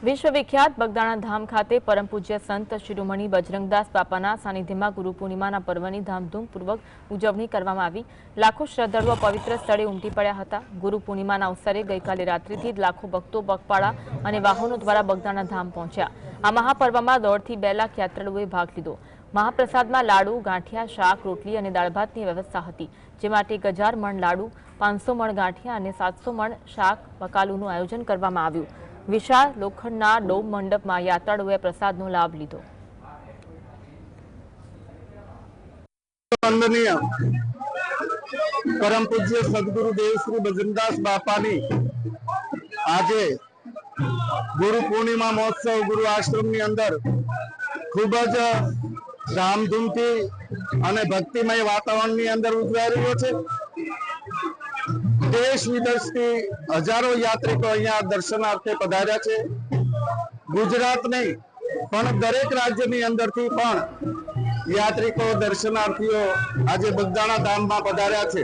વિશ્વવિખ્યાત બગદાણા ધામ ખાતે પરમ પૂજ્ય સંત શિરોમણી બજરંગદાસ બાપાના સાનિધ્યમાં ગુરુ પૂર્ણિમાના પર્વની ધામધૂમપૂર્વક ઉજવણી કરવામાં આવી। લાખો શ્રદ્ધાળુઓ પવિત્ર સ્થળે ઉમટી પડ્યા હતા। ગુરુ પૂર્ણિમાના અવસરે ગઈકાલે રાત્રિથી જ લાખો ભક્તો પગપાળા અને વાહનો દ્વારા બગદાણા ધામ પહોંચ્યા। આ મહાપર્વમાં 1.5 થી 2 લાખ યાત્રાળુઓએ ભાગ લીધો। મહાપ્રસાદમાં લાડુ, ગાંઠિયા, શાક, રોટલી અને દાળ ભાતની વ્યવસ્થા હતી, જે માટે 1000 મણ લાડુ, 500 મણ ગાંઠિયા અને 700 મણ શાક બકાલુનું આયોજન કરવામાં આવ્યું। વિશાળ લોખંડના ડોમ મંડપમાં યાત્રાળુઓએ પ્રસાદનો લાભ લીધો। परम पूज्य सदगुरु देव श्री बजरंगदास बापानी आज गुरु पूर्णिमा महोत्सव गुरु आश्रम अंदर खूब ज धामधूमथी अने भक्तिमय वातावरण अंदर उजवाई रह्यो छे। देश विदेश की हजारों यात्रिको अहींया दर्शनार्थे पधार्या छे। गुजरात नहीं पण दरेक राज्यनी अंदरथी पण यात्रिको दर्शनार्थीओ आज बगदाणा धाम में पधार्या छे।